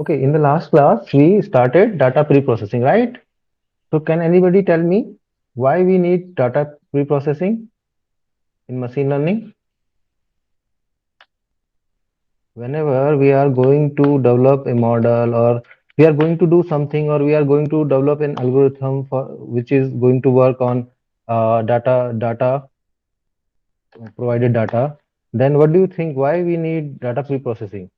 Okay, in the last class, we started data pre-processing, right? So can anybody tell me why we need data pre-processing in machine learning? Whenever we are going to develop a model or we are going to do something or we are going to develop an algorithm for which is going to work on data provided data, then what do you think? Why we need data pre-processing?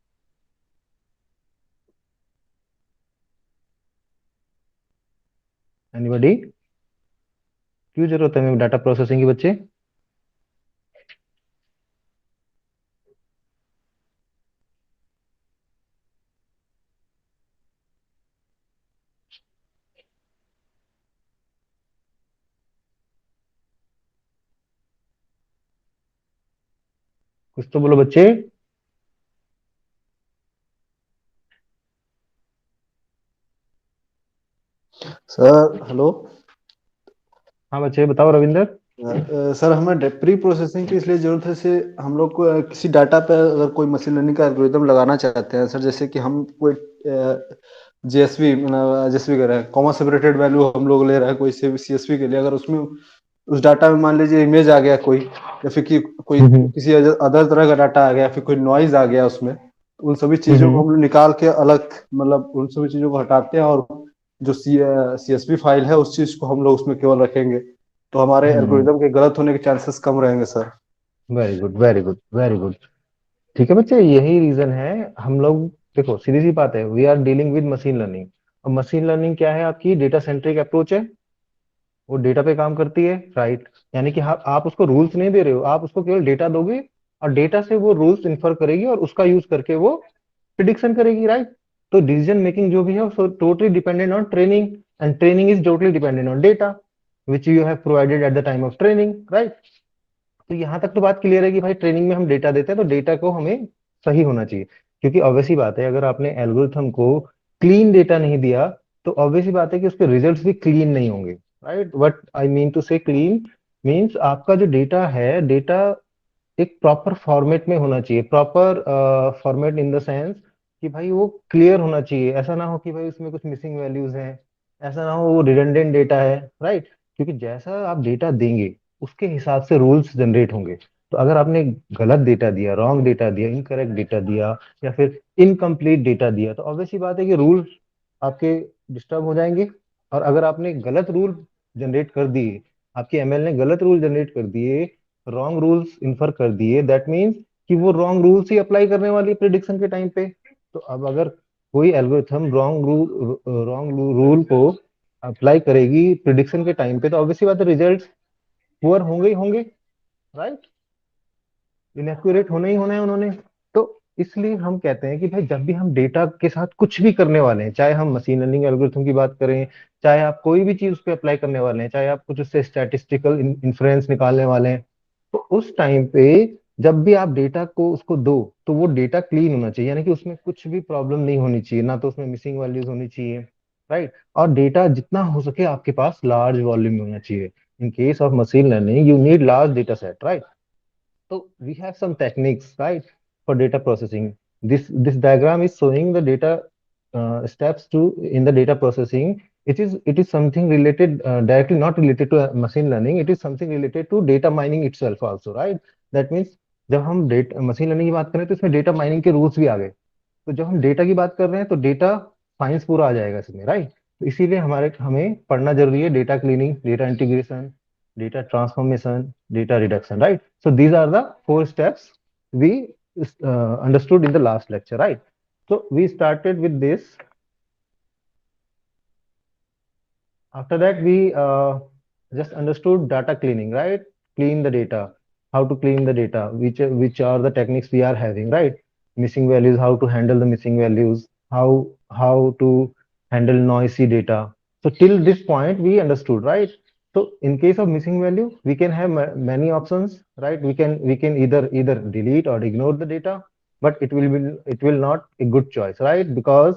Anybody? क्यों जरूरत है हमें data processing की बच्चे? कुछ तो बोलो बच्चे. Sir hello. हाँ बच्चे बताओ रविंदर. सर हमें प्री प्रोसेसिंग की इसलिए ज़रूरत है। से हम लोग को किसी डाटा पर अगर कोई मशीन लर्निंग का एल्गोरिदम लगाना चाहते हैं सर, जैसे कि हम कोई जेएसवी मतलब जेएसवी कर रहे हैं, कॉमा सेपरेटेड वैल्यू हम लोग ले रहे हैं कोई सीएसवी के लिए। अगर उसमें उस डाटा में मान लीजिए इमेज आ गया कोई, या फिर कि कोई हम्म. किसी अदर तरह का डाटा आ गया, फिर कोई नॉइज आ गया उसमें, तो उन सभी चीज़ों को हम्म. हम लोग निकाल के अलग, मतलब उन सभी चीज़ों को हटाते हैं, और जो सीएसवी फाइल है उस चीज़ को हम लोग उसमें केवल रखेंगे, तो हमारे हम्म. एल्गोरिदम के गलत होने के चांसेस कम रहेंगे sir. Very good, very good, very good. ठीक है बच्चे, यही रीजन है. हम लोग देखो, सीधी सी बात है, we are dealing with machine learning. और मशीन लर्निंग क्या है? आपकी डेटा सेंट्रिक अप्रोच है. वो डेटा पे काम करती है, राइट? यानी कि आप उसको रूल्स नहीं दे रहे हो, आप उसको केवल डेटा दोगे और डेटा से वो रूल्स इन्फर करेगी और उसका यूज करके वो प्रिडिक्शन करेगी, राइट? तो डिसीजन मेकिंग जो भी है वो totally dependent on training. And training is totally dependent on data which you have provided at the time of training, right? तो यहाँ तक तो बात क्लियर है कि भाई ट्रेनिंग में हम डेटा देते हैं तो डेटा को हमें सही होना चाहिए. क्योंकि ऑब्वियस ही बात है, अगर आपने एल्गोरिथम को क्लीन डेटा नहीं दिया तो ऑब्वियस ही बात है कि उसके रिजल्ट्स भी क्लीन नहीं होंगे, right? What I mean to say clean means आपका जो डेटा है, डेटा एक प्रॉपर फॉर्मेट में होना चाहिए. Proper format in the sense कि भाई वो क्लियर होना चाहिए. ऐसा ना हो कि भाई उसमें कुछ मिसिंग वैल्यूज हैं, ऐसा ना हो वो रिडंडेंट डेटा है, राइट? क्योंकि जैसा आप डेटा देंगे उसके हिसाब से रूल्स जनरेट होंगे. तो अगर आपने गलत डेटा दिया, रॉन्ग डेटा दिया, इनकरेक्ट डेटा दिया या फिर इनकम्प्लीट डेटा दिया, तो ऑब्वियस ही बात है कि रूल आपके डिस्टर्ब हो जाएंगे. और अगर आपने गलत रूल जनरेट कर दिए, आपके एमएल ने गलत रूल जनरेट कर दिए, रॉन्ग रूल्स इन्फर कर दिए, दैट मीन्स कि वो रॉन्ग रूल्स ही अप्लाई करने वाली है प्रिडिक्शन के टाइम पे. तो अब अगर कोई एल्गोरिथम रॉन्ग रूल को अप्लाई करेगी प्रिडिक्शन के टाइम पे, तो ऑब्वियसली बात है रिजल्ट पुअर होंगे ही होंगे, राइट? इनएक्यूरेट होना ही होना है उन्होंने. तो इसलिए हम कहते हैं कि भाई जब भी हम डेटा के साथ कुछ भी करने वाले हैं, चाहे हम मशीन लर्निंग एल्गोरिथम की बात करें, चाहे आप कोई भी चीज उस पर अप्लाई करने वाले हैं, चाहे आप कुछ उससे स्टैटिस्टिकल इन्फ्लुएंस निकालने वाले हैं, तो उस टाइम पे जब भी आप डेटा को उसको दो तो वो डेटा क्लीन होना चाहिए. यानी कि उसमें कुछ भी प्रॉब्लम नहीं होनी चाहिए, ना तो उसमें मिसिंग वैल्यूज होनी चाहिए, राइट? और डेटा जितना हो सके आपके पास लार्ज वॉल्यूम में होना चाहिए. इन case of machine learning you need large data set, right? So we have some techniques, right, for data processing. This diagram is showing the data steps to in the data processing. It is something related directly not related to machine learning. It is something related to data mining itself also, right? That means जब हम data machine learning की बात करें तो इसमें data mining के rules भी आ गए. तो जब हम डेटा की बात कर रहे हैं तो डेटा साइंस पूरा आ जाएगा इसमें, राइट? तो इसीलिए हमारे हमें पढ़ना जरूरी है. Data cleaning, data integration, data transformation, data reduction, right? So these are the four steps we understood in the last lecture, right? So we started with this. After that, we just understood data cleaning, right? Clean the data, how to clean the data, which are the techniques we are having, right? Missing values, how to handle the missing values, how to handle noisy data. So till this point, we understood, right? So in case of missing value, we can have many options, right? We can either delete or ignore the data, but it will not a good choice, right? Because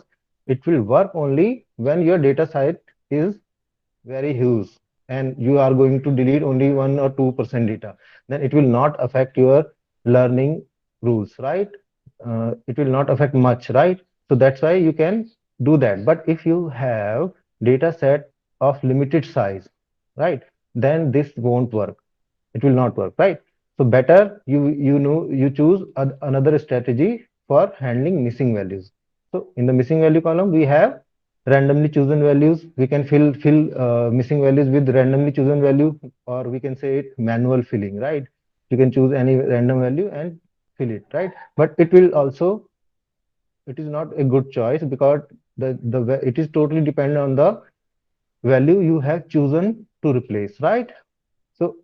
it will work only when your data set is very huge and you are going to delete only 1 or 2% data, then it will not affect your learning rules, right? It will not affect much, right? So that's why you can do that. But if you have data set of limited size, right, then this won't work. It will not work, right? So better you choose another strategy for handling missing values. So in the missing value column, we have randomly chosen values. We can fill missing values with randomly chosen value, or we can say it manual filling, right? You can choose any random value and fill it, right? But it is not a good choice, because it is totally dependent on the value you have chosen to replace, right? So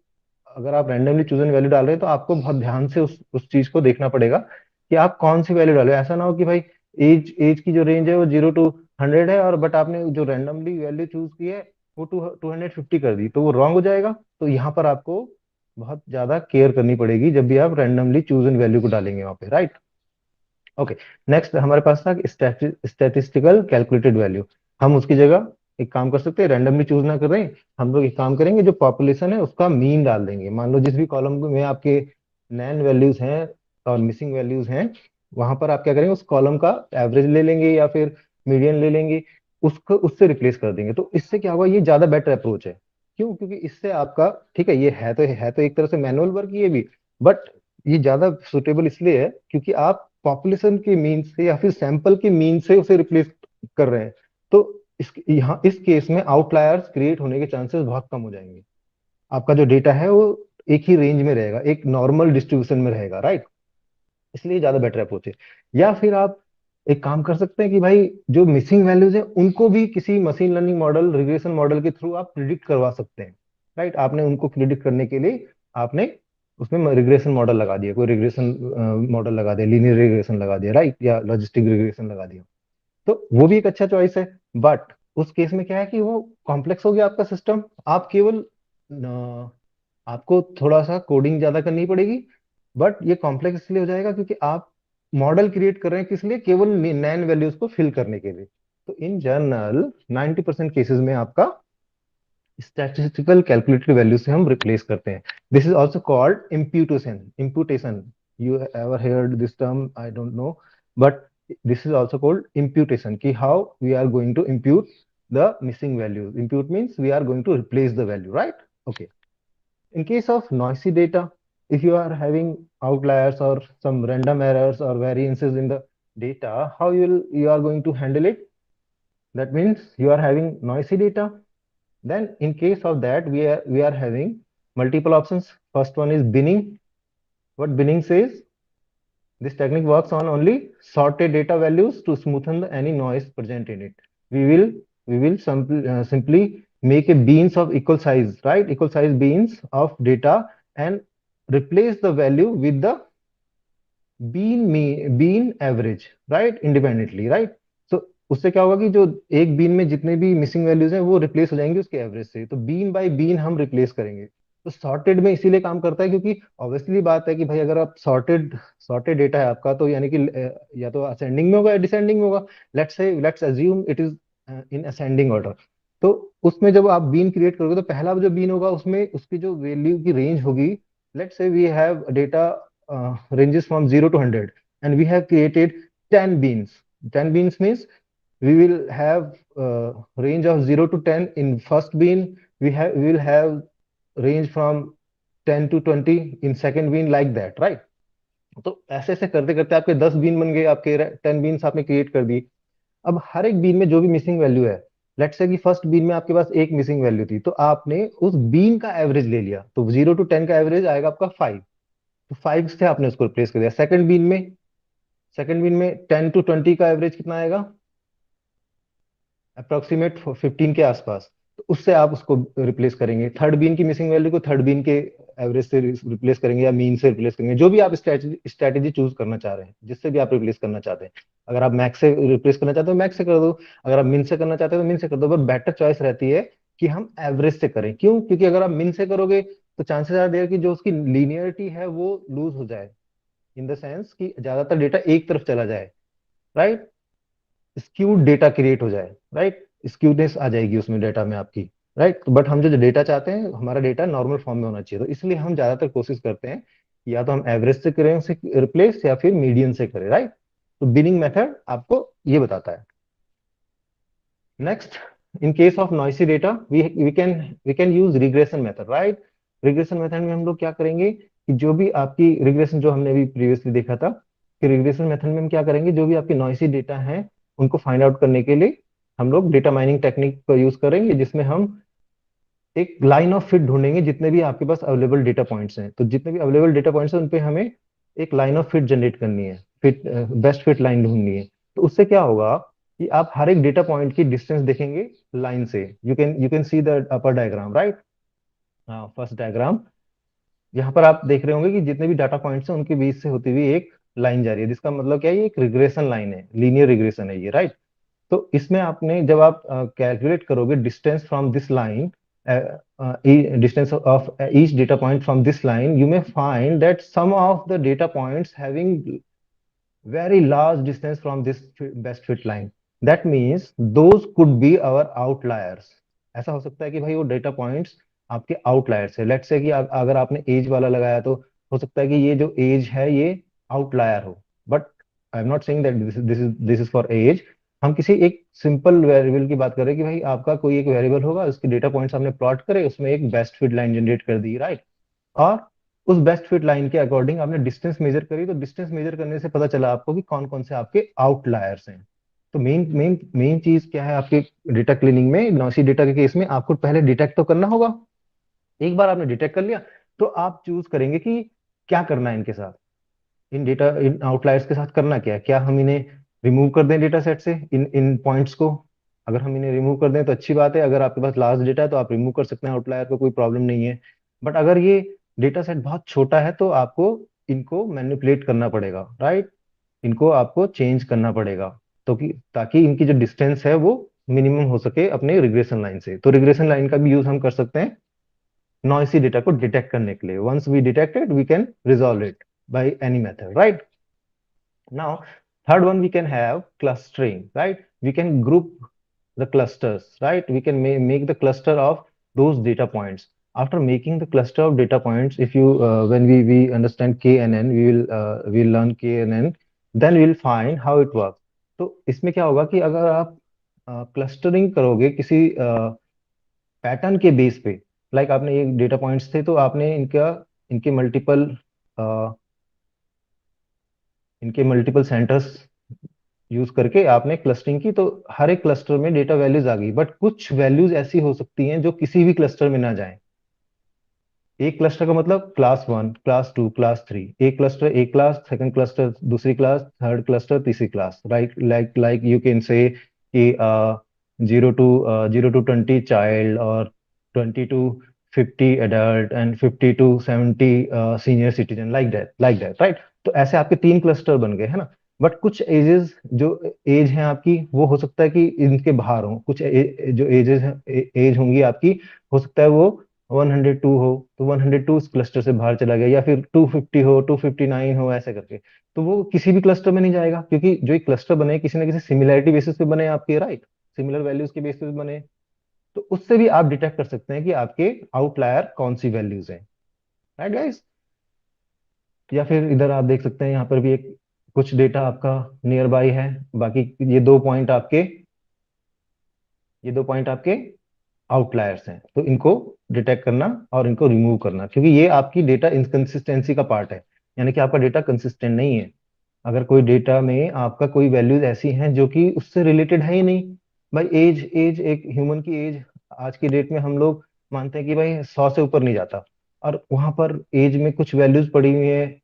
अगर आप randomly chosen value डाल रहे हैं तो आपको बहुत ध्यान से उस चीज को देखना पड़ेगा कि आप कौन सी वैल्यू डालो। ऐसा ना हो कि भाई एज एज की जो रेंज है वो 0 to 100 है, और बट आपने जो रैंडमली वैल्यू चूज की है वो 250 कर दी, तो वो रॉन्ग हो जाएगा। तो यहाँ पर आपको बहुत ज्यादा केयर करनी पड़ेगी जब भी आप रैंडमली चूजन वैल्यू को डालेंगे वहां पे, राइट। ओके, नेक्स्ट हमारे पास था स्टैटिस्टिकल कैलकुलेटेड वैल्यू। हम उसकी जगह एक काम कर सकते हैं, रैंडमली चूज ना कर रहे हैं, हम लोग एक काम करेंगे, जो पॉपुलेशन है उसका मीन डाल देंगे। मान लो जिस भी कॉलम में आपके नैन वैल्यूज हैं और मिसिंग वैल्यूज हैं, वहां पर आप क्या करेंगे, उस कॉलम का एवरेज ले लेंगे या फिर मीडियन ले लेंगे, उसको उससे रिप्लेस कर देंगे। तो इससे क्या होगा, ये ज्यादा बेटर अप्रोच है। क्यों? क्योंकि इससे आपका, ठीक है, ये है तो एक तरह से मैनुअल वर्क ये भी, बट ये ज्यादा सुटेबल इसलिए है क्योंकि आप पॉपुलेशन के मीन से या फिर सैंपल के मीन से उसे रिप्लेस कर रहे हैं। तो इस केस में आउटलायर्स क्रिएट होने के चांसेस बहुत कम हो जाएंगे। आपका जो डेटा है वो एक ही रेंज में रहेगा, एक नॉर्मल डिस्ट्रीब्यूशन में रहेगा, राइट। इसलिए ज्यादा बेटर अप्रोच है। या फिर आप एक काम कर सकते हैं कि भाई जो मिसिंग वैल्यूज है उनको भी किसी machine learning model, regression model के थ्रू आप प्रिडिक्ट करवा सकते हैं, राइट। आपने उनको प्रिडिक्ट करने के लिए आपने उसमें रिग्रेशन मॉडल लगा दिया, कोई रिग्रेशन मॉडल लगा दिया, लीनियर रिग्रेशन लगा दिया, राइट, या लॉजिस्टिक रिग्रेशन लगा दिया, तो वो भी एक अच्छा चॉइस है। बट उस केस में क्या है कि वो कॉम्प्लेक्स हो गया आपका सिस्टम। आप केवल आपको थोड़ा सा कोडिंग ज्यादा करनी पड़ेगी, बट ये कॉम्प्लेक्स इसलिए हो जाएगा क्योंकि आप मॉडल क्रिएट कर रहे हैं किस लिए, केवल नैन वैल्यूज को फिल करने के लिए। तो इन जनरल 90% केसेस में आपका स्टैटिस्टिकल कैलकुलेटेड वैल्यू से हम रिप्लेस करते हैं। This is also called imputation. You ever heard this term? I don't know, but this is also called imputation, कि how we are going to impute the missing values. Impute means we are going to replace the value, right? Okay. In case of noisy data, if you are having outliers or some random errors or variances in the data, how you are going to handle it? That means you are having noisy data. Then in case of that, we are having multiple options. First one is binning. What binning says? This technique works on only sorted data values to smoothen any noise present in it. We will simply make a beans of equal size, right? Equal size beans of data and replace the value with the bean average, right? Independently, right? So उससे क्या होगा कि जो एक been में जितने भी missing values हैं वो रिप्लेस हो जाएंगे उसके एवरेज से। तो बीन बाय बीन हम रिप्लेस करेंगे। तो सॉर्टेड में इसीलिए काम करता है क्योंकि ऑब्वियसली बात है कि भाई अगर आप सॉर्टेड सॉर्टेड डेटा है आपका, तो यानी कि या तो असेंडिंग में होगा या डिसेंडिंग में होगा। Let's assume it is in ascending order. तो उसमें जब आप बीन क्रिएट करोगे तो पहला जो बीन होगा उसमें उसकी जो वैल्यू की रेंज होगी, let's say we have data ranges from 0 to 100, and we have created 10 beans. 10 beans means we will have range of 0 to 10 in first bean. We will have range from 10 to 20 in second bean, like that, right? तो ऐसे ऐसे करते करते आपके 10 been बन गए, आपके 10 beans आपने क्रिएट कर दी। अब हर एक बीन में जो भी मिसिंग वैल्यू है, लेट्स से कि फर्स्ट बीन में आपके पास एक मिसिंग वैल्यू थी, तो आपने उस बीन का एवरेज ले लिया, तो 0 to 10 का एवरेज आएगा आपका 5। तो 5 से आपने उसको रिप्लेस कर दिया। सेकंड बीन में 10 to 20 का एवरेज कितना आएगा, अप्रोक्सीमेट 15 के आसपास। तो उससे आप उसको रिप्लेस करेंगे। थर्ड बीन की मिसिंग वैल्यू को थर्ड बीन के एवरेज से रिप्लेस करेंगे या मीन से रिप्लेस करेंगे, जो भी आप स्ट्रैटेजी चूज करना चाह रहे हैं, जिससे भी आप रिप्लेस करना चाहते हैं। अगर आप मैक्स से रिप्लेस करना चाहते हो मैक्स से कर दो, अगर आप मिन से करना चाहते हो तो मिन से कर दो, बट बेटर चॉइस रहती है कि हम एवरेज से करें। क्यों? क्योंकि अगर आप मिन से करोगे तो चांसेस आर देयर कि जो उसकी लीनियरिटी है वो लूज हो जाए, इन द सेंस कि ज्यादातर डेटा एक तरफ चला जाए, राइट। स्क्यूड डेटा क्रिएट हो जाए, राइट, स्क्यूनेस आ जाएगी उसमें डेटा में आपकी, राइट। बट हम जो डेटा चाहते हैं हमारा डेटा नॉर्मल फॉर्म में होना चाहिए, तो इसलिए हम ज्यादातर कोशिश करते हैं या तो हम एवरेज से करें उसे रिप्लेस या फिर मीडियन से करें, राइट। तो बिनिंग मेथड आपको ये बताता है। Next, in case of noisy data we can use regression method, right. Regression method में हम लोग क्या करेंगे कि जो भी आपकी रिग्रेशन, जो हमने अभी प्रीवियसली देखा था कि रिग्रेशन मेथड में हम क्या करेंगे, जो भी आपकी नॉइसी डेटा है उनको फाइंड आउट करने के लिए हम लोग डेटा माइनिंग टेक्निक का यूज करेंगे, जिसमें हम एक लाइन ऑफ फिट ढूंढेंगे। जितने भी आपके पास अवेलेबल डेटा पॉइंट्स हैं, तो जितने भी अवेलेबल डेटा पॉइंट्स हैं उन पे हमें एक लाइन ऑफ फिट जनरेट करनी है, फिट बेस्ट फिट लाइन ढूंढनी है। तो उससे क्या होगा कि आप हर एक डेटा पॉइंट की डिस्टेंस देखेंगे लाइन से। You can see the upper diagram, right. हाँ, फर्स्ट डायग्राम। यहाँ पर आप देख रहे होंगे कि जितने भी डाटा पॉइंट्स हैं उनके बीच से होती हुई एक लाइन जा रही है, जिसका मतलब क्या है, ये एक रिग्रेशन लाइन है, लीनियर रिग्रेशन है ये, राइट। तो इसमें आपने जब आप कैलकुलेट करोगे distance from this line, distance of each data point from this line, you may find that some of the data points having very large distance from this best fit line. That means those could be our outliers. ऐसा हो सकता है कि भाई वो data points आपके outliers है। Let's say कि अगर आपने एज वाला लगाया तो हो सकता है कि ये जो एज है ये आउटलायर हो। But I am not saying that this is for age. हम किसी एक सिंपल वेरिएबल की बात करें कि भाई आपका कोई एक वेरिएबल होगा, उसके डेटा पॉइंट्स हमने प्लॉट करे, उसमें एक बेस्ट फिट लाइन जनरेट कर दी, राइट। और उस बेस्ट फिट लाइन के अकॉर्डिंग आपने डिस्टेंस मेजर करी, तो डिस्टेंस मेजर करने से पता चला आपको कि कौन कौन से आपके आउटलायर्स हैं। तो मेन मेन मेन चीज क्या है आपके डेटा क्लीनिंग में, नॉइसी डेटा के केस में आपको पहले डिटेक्ट तो करना होगा। एक बार आपने डिटेक्ट कर लिया तो आप चूज करेंगे कि क्या करना है इनके साथ, इन आउटलायर्स के साथ करना क्या है। क्या हम इन्हें रिमूव कर दें डेटा सेट से, इन इन पॉइंट्स को। अगर हम इन्हें रिमूव कर दें तो अच्छी बात है, अगर आपके पास लार्ज डेटा है तो आप रिमूव कर सकते हैं आउटलायर को, कोई प्रॉब्लम नहीं है। बट अगर ये डेटा सेट बहुत छोटा है तो आपको इनको मैनिपुलेट करना पड़ेगा, राइट। इनको आपको चेंज करना पड़ेगा, तो कि ताकि इनकी जो डिस्टेंस है वो मिनिमम हो सके अपने रिग्रेशन लाइन से। तो रिग्रेशन लाइन का भी यूज हम कर सकते हैं नॉइसी डेटा को डिटेक्ट करने के लिए। Once we detected we can resolve it by any method, right. Now, third one we can have clustering, right? We can group the clusters, right? We can make the cluster of those data points. After making the cluster of data points, if you when we understand KNN, we'll learn KNN, then we'll find how it works. तो इसमें क्या होगा कि अगर आप clustering करोगे किसी pattern के बेस पे, लाइक आपने ये डेटा पॉइंट्स थे तो आपने इनके मल्टीपल इनके मल्टीपल सेंटर्स यूज करके आपने क्लस्टरिंग की, तो हर एक क्लस्टर में डेटा वैल्यूज आ गई। बट कुछ वैल्यूज ऐसी हो सकती हैं जो किसी भी क्लस्टर में ना जाएं। एक क्लस्टर का मतलब class one, class two, class three. एक क्लस्टर एक क्लास, सेकंड क्लस्टर दूसरी क्लास, थर्ड क्लस्टर तीसरी class, right. Like you can say कि 0 to 20 चाइल्ड, और 20 to 50 adult, and 50 to 70 senior citizen, like that, right. तो ऐसे आपके तीन क्लस्टर बन गए है ना। बट कुछ एजेस, जो एज है आपकी, वो हो सकता है कि इनके बाहर हो। कुछ जो एजेस हैं, एज होंगी आपकी, हो सकता है वो 102 हो, तो 102 इस क्लस्टर से बाहर चला गया, या फिर 250 हो, 259 हो, ऐसे करके। तो वो किसी भी क्लस्टर में नहीं जाएगा, क्योंकि जो एक क्लस्टर बने किसी ना किसी सिमिलैरिटी बेसिस पे बने आपके, राइट। सिमिलर वैल्यूज के बेसिस पे बने। तो उससे भी आप डिटेक्ट कर सकते हैं कि आपके आउटलायर कौन सी वैल्यूज हैं, राइट गाइस। या फिर इधर आप देख सकते हैं, यहाँ पर भी एक कुछ डेटा आपका नियर बाई है। बाकी ये दो पॉइंट आपके आउटलायर्स हैं। तो इनको डिटेक्ट करना और इनको रिमूव करना, क्योंकि ये आपकी डेटा इनकंसिस्टेंसी का पार्ट है, यानी कि आपका डेटा कंसिस्टेंट नहीं है। अगर कोई डेटा में आपका कोई वैल्यूज ऐसी हैं जो कि उससे रिलेटेड है ही नहीं। भाई एज एज एक ह्यूमन की एज आज की डेट में हम लोग मानते हैं कि भाई 100 से ऊपर नहीं जाता, और वहां पर एज में कुछ वैल्यूज पड़ी हुई है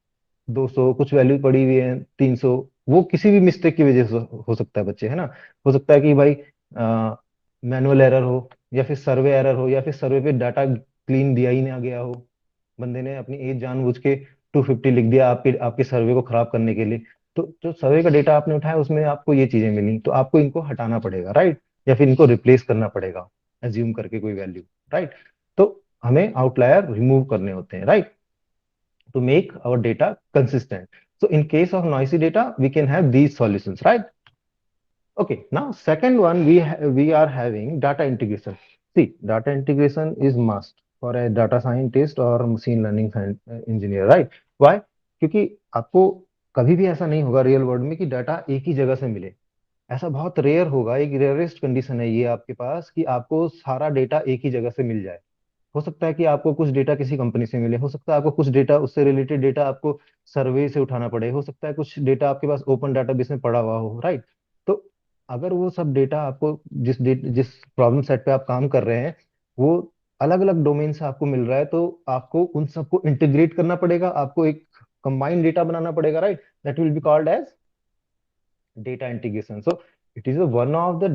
200, कुछ वैल्यू पड़ी हुई है 300। वो किसी भी मिस्टेक की वजह से हो सकता है बच्चे, है ना। हो सकता है कि भाई मैनुअल एरर हो, या फिर सर्वे एरर हो, या फिर सर्वे पे डाटा क्लीन दिया ही ना गया हो। बंदे ने अपनी एज जानबूझ के 250 लिख दिया आपके आपके सर्वे को खराब करने के लिए। तो जो सर्वे का डेटा आपने उठाया उसमें आपको ये चीजें मिली, तो आपको इनको हटाना पड़ेगा, राइट। या फिर इनको रिप्लेस करना पड़ेगा एज्यूम करके कोई वैल्यू, राइट। तो हमें आउटलायर रिमूव करने होते हैं, right, to make our data consistent. So in case of noisy data, we can have these solutions, right? Okay, now second one, we are having data integration. See, data integration is must for a data scientist or machine learning engineer, right? Why? क्योंकि आपको कभी भी ऐसा नहीं होगा real world में कि data एक ही जगह से मिले। ऐसा बहुत रेयर होगा, एक रेयरेस्ट कंडीशन है ये आपके पास, कि आपको सारा डेटा एक ही जगह से मिल जाए। हो सकता है कि आपको कुछ डेटा किसी कंपनी से मिले, हो सकता है आपको कुछ डेटा, उससे रिलेटेड डेटा आपको सर्वे से उठाना पड़े, हो सकता है कुछ डेटा आपके पास ओपन डाटाबेस में पड़ा हुआ हो, राइट। तो अगर वो सब डेटा आपको, जिस प्रॉब्लम सेट पे आप काम कर रहे हैं, वो अलग अलग डोमेन से आपको मिल रहा है, तो आपको उन सबको इंटीग्रेट करना पड़ेगा, आपको एक कंबाइंड डेटा बनाना पड़ेगा, right. That will be called as data integration. So it is one of the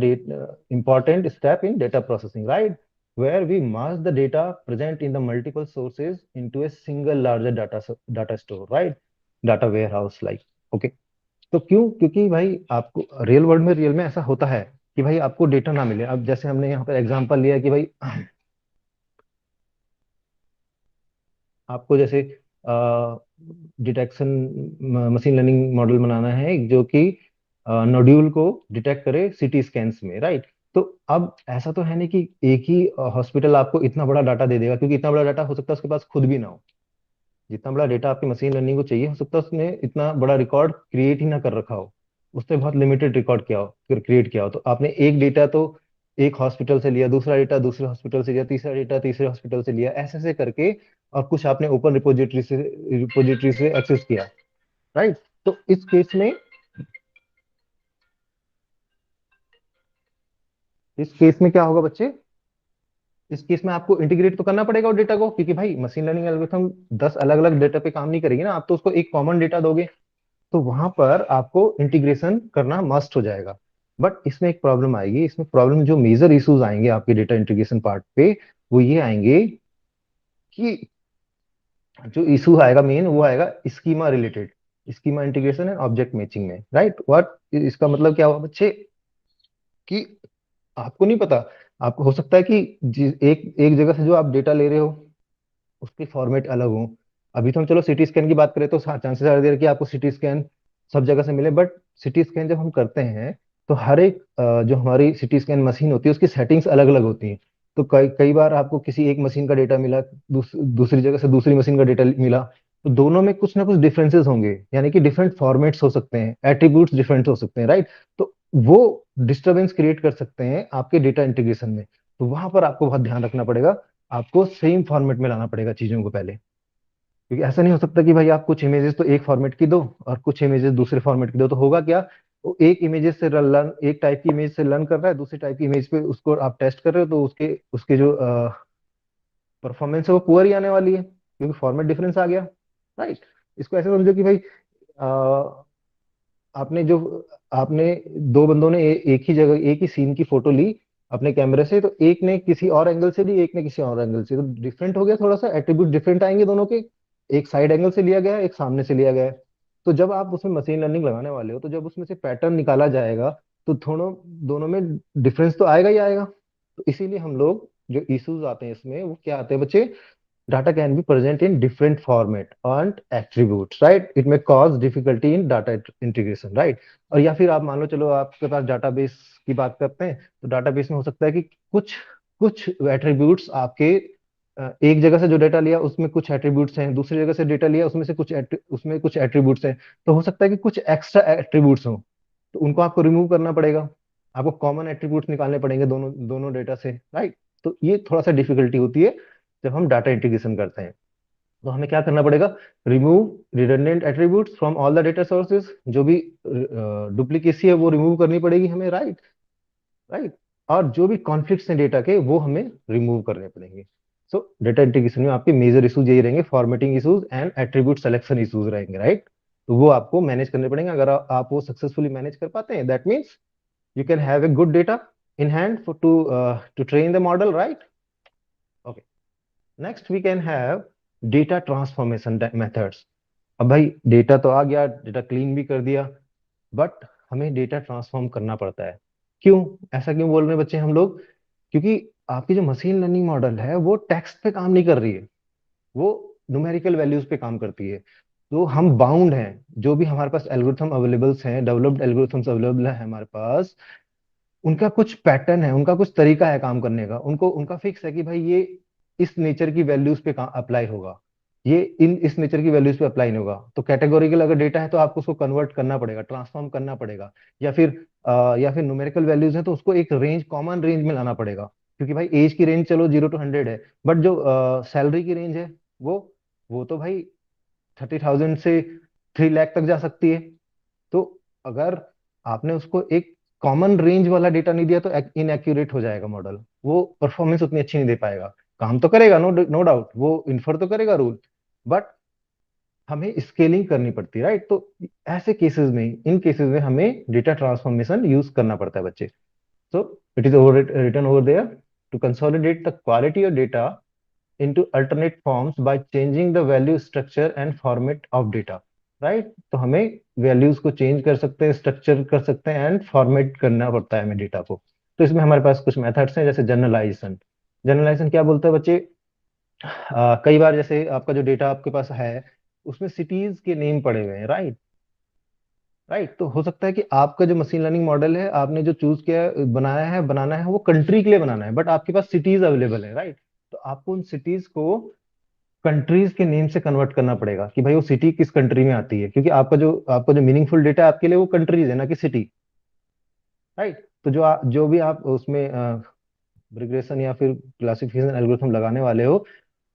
important step in data processing, right? Where we merge the data present in the multiple sources into a single larger data store, right? Data warehouse like. Okay. तो क्यों? क्योंकि भाई आपको real में ऐसा होता है कि भाई आपको डेटा ना मिले। अब जैसे हमने यहाँ पर एग्जांपल लिया कि भाई आपको जैसे डिटेक्शन मशीन लर्निंग मॉडल बनाना है जो कि नोड्यूल को डिटेक्ट करे सीटी स्कैन्स में, राइट। तो अब ऐसा तो है नहीं कि एक ही हॉस्पिटल आपको इतना बड़ा डाटा दे देगा, क्योंकि इतना बड़ा डाटा हो सकता है उसके पास खुद भी ना हो। जितना बड़ा डेटा आपकी मशीन लर्निंग को चाहिए, हो सकता है उसने इतना बड़ा रिकॉर्ड क्रिएट ही ना कर रखा हो, उसने बहुत लिमिटेड रिकॉर्ड किया हो, फिर क्रिएट किया हो। तो आपने एक डेटा तो एक हॉस्पिटल से लिया, दूसरा डेटा दूसरे हॉस्पिटल से लिया, तीसरा डेटा तीसरे हॉस्पिटल से लिया, ऐसे ऐसे करके, और कुछ आपने ओपन रिपोजिटरी से एक्सेस किया, राइट। तो इस केस में क्या होगा बच्चे? इस केस में आपको इंटीग्रेट तो करना पड़ेगा वो डेटा को, क्योंकि भाई मशीन लर्निंग एल्गोरिथम 10 अलग अलग डेटा पे काम नहीं करेगी ना, आप तो उसको एक कॉमन डेटा दोगे। तो वहां पर आपको इंटीग्रेशन करना मस्ट हो जाएगा। बट इसमें एक प्रॉब्लम आएगी, इसमें प्रॉब्लम जो मेजर इश्यूज आएंगे आपके डेटा इंटीग्रेशन पार्ट पे, वो ये आएंगे कि जो इशू आएगा मेन, वो आएगा schema related, schema integration and object matching में, राइट। व्हाट इसका मतलब क्या हुआ बच्चे? कि आपको नहीं पता, आपको हो सकता है कि एक एक जगह से जो आप डेटा ले रहे हो उसके फॉर्मेट अलग हो। अभी तो हम चलो सिटी स्कैन की बात करें तो चांसेस आर देयर कि आपको सिटी स्कैन सब जगह से मिले, बट सिटी स्कैन जब हम करते हैं तो हर एक जो हमारी सिटी स्कैन मशीन होती है उसकी सेटिंग्स अलग अलग होती हैं। तो कई कई बार आपको किसी एक मशीन का डेटा मिला, दूसरी जगह से दूसरी मशीन का डेटा मिला, तो दोनों में कुछ ना कुछ डिफरेंसेस होंगे, यानी कि डिफरेंट फॉर्मेट्स हो सकते हैं, एट्रीब्यूट्स डिफरेंट हो सकते हैं, राइट। तो वो डिस्टरबेंस क्रिएट कर सकते हैं आपके डेटा इंटीग्रेशन में। तो वहां पर आपको बहुत ध्यान रखना पड़ेगा, आपको सेम फॉर्मेट में लाना पड़ेगा चीजों को पहले, क्योंकि ऐसा नहीं हो सकता कि भाई आप कुछ इमेजेस तो एक फॉर्मेट की दो और कुछ इमेजेस दूसरे फॉर्मेट की दो। तो होगा क्या? वो एक इमेजेस से लर्न, एक टाइप की इमेज से लर्न कर रहा है, दूसरी टाइप की इमेज पे उसको आप टेस्ट कर रहे हो, तो उसके उसके जो परफॉर्मेंस है वो पुअर ही आने वाली है, क्योंकि फॉर्मेट डिफरेंस आ गया, राइट। इसको ऐसे समझो कि भाई आपने जो आपने दो बंदों ने एक ही जगह एक ही सीन की फोटो ली अपने कैमरे से, तो एक ने किसी और एंगल से ली, एक ने किसी और एंगल से, तो डिफरेंट हो गया, थोड़ा सा एट्रीब्यूट डिफरेंट आएंगे दोनों के। एक साइड एंगल से लिया गया है, एक सामने से लिया गया है। तो जब आप उसमें मशीन लर्निंग लगाने वाले हो, तो जब उसमें से पैटर्न निकाला जाएगा, तो थोड़ों दोनों में डिफरेंस तो आएगा ही आएगा। तो इसीलिए हम लोग जो इश्यूज आते हैं इसमें, वो क्या आते हैं बच्चे? data can be present in different format and attributes, right? It may cause difficulty in data integration, right? और या फिर आप मान लो, चलो आपके पास डाटाबेस की बात करते हैं, तो डाटाबेस में हो सकता है कि कुछ कुछ एट्रीब्यूट्स आपके एक जगह से जो डेटा लिया उसमें कुछ एट्रीब्यूट्स हैं, दूसरी जगह से डेटा लिया उसमें से उसमें कुछ एट्रीब्यूट्स हैं। तो हो सकता है कि कुछ एक्स्ट्रा एट्रीब्यूट्स हों, तो उनको आपको रिमूव करना पड़ेगा, आपको कॉमन एट्रीब्यूट्स निकालने पड़ेंगे दोनों दोनों डेटा से, राइट। तो ये थोड़ा सा डिफिकल्टी होती है जब हम डाटा इंटीग्रेशन करते हैं। तो हमें क्या करना पड़ेगा? Remove redundant attributes from all the data sources, जो भी डुप्लीकेसी है वो रिमूव करनी पड़ेगी हमें, राइट। राइट। और जो भी कॉन्फ्लिक्ट्स हैं डेटा के, वो हमें रिमूव करने पड़ेंगे। सो डेटा इंटीग्रेशन में आपके मेजर इशूज यही रहेंगे, formatting issues and attribute selection issues रहेंगे, राइट। तो वो आपको मैनेज करने पड़ेंगे। अगर आप वो सक्सेसफुली मैनेज कर पाते हैं, that means you can have a good data in hand to train the model, right? Okay. Next we can have data transformation methods. अब भाई डेटा तो आ गया, डेटा क्लीन भी कर दिया, बट हमें डेटा ट्रांसफॉर्म करना पड़ता है। क्यों? ऐसा क्यों बोल रहे हैं बच्चे हम लोग? क्योंकि आपकी जो मशीन लर्निंग मॉडल है वो टेक्स्ट पे काम नहीं कर रही है, वो न्यूमेरिकल वैल्यूज पे काम करती है। तो हम बाउंड हैं, जो भी हमारे पास एल्गोरिथम अवेलेबल्स हैं, डेवलप्ड एल्गोरिथम्स अवेलेबल है हमारे पास, उनका कुछ पैटर्न है, उनका कुछ तरीका है काम करने का, उनको उनका फिक्स है कि भाई ये इस नेचर की वैल्यूज पे अप्लाई होगा। ये इन इस नेचर की वैल्यूज पे अप्लाई नहीं होगा। तो कैटेगोरिकल अगर डेटा है तो आपको उसको कन्वर्ट करना पड़ेगा, ट्रांसफॉर्म करना पड़ेगा, या फिर या फिर न्यूमेरिकल वैल्यूज है तो उसको एक रेंज, कॉमन रेंज में लाना पड़ेगा। क्योंकि भाई एज की रेंज चलो 0 to 100 है, बट जो सैलरी की रेंज है वो वो तो भाई 30,000 से 3 लाख तक जा सकती है। तो अगर आपने उसको एक कॉमन रेंज वाला डेटा नहीं दिया तो इनएक्यूरेट हो जाएगा मॉडल, वो परफॉर्मेंस उतनी अच्छी नहीं दे पाएगा। काम तो करेगा, नो नो डाउट, वो इन्फर तो करेगा रूल, बट हमें स्केलिंग करनी पड़ती है, राइट। तो ऐसे केसेस में, इन केसेस में हमें डेटा ट्रांसफॉर्मेशन यूज करना पड़ता है बच्चे। So it is written over there to consolidate the quality of data into alternate forms by changing the value structure and format of data, right। तो हमें वैल्यूज को चेंज कर सकते हैं, स्ट्रक्चर कर सकते हैं एंड फॉर्मेट करना पड़ता है हमें डेटा को। तो इसमें हमारे पास कुछ मेथड्स हैं, जैसे जनरलाइजेशन। जनरलाइजेशन क्या बोलता है बच्चे? कई बार जैसे आपका जो डेटा आपके पास है उसमें सिटीज के नेम पड़े हुए हैं, राइट। राइट, तो हो सकता है कि आपका जो मशीन लर्निंग मॉडल है, आपने जो चूज किया है, बनाया है, बनाना है वो कंट्री के लिए बनाना है, बट आपके पास सिटीज अवेलेबल है, राइट। तो आपको उन सिटीज को कंट्रीज के नेम से कन्वर्ट करना पड़ेगा कि भाई वो सिटी किस कंट्री में आती है, क्योंकि आपका जो मीनिंगफुल डेटा है आपके लिए वो कंट्रीज है ना कि सिटी, राइट। तो जो भी आप उसमें रिग्रेशन या फिर क्लासिफिकेशन एल्गोरिथम लगाने वाले हो,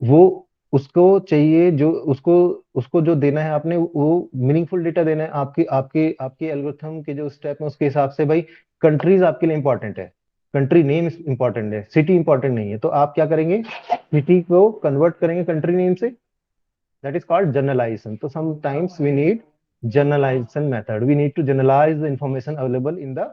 वो उसको चाहिए जो उसको उसको जो देना है आपने, वो मीनिंगफुल डेटा देना है। आपकी आपके आपके एल्गोरिथम के जो स्टेप है उसके हिसाब से भाई कंट्रीज आपके लिए इंपॉर्टेंट है, कंट्री नेम इंपॉर्टेंट है, सिटी इंपॉर्टेंट नहीं है। तो आप क्या करेंगे, सिटी को कन्वर्ट करेंगे कंट्री नेम से, दैट इज कॉल्ड जनरलाइजेशन। तो sometimes we need generalization method, we need to generalize the information available in the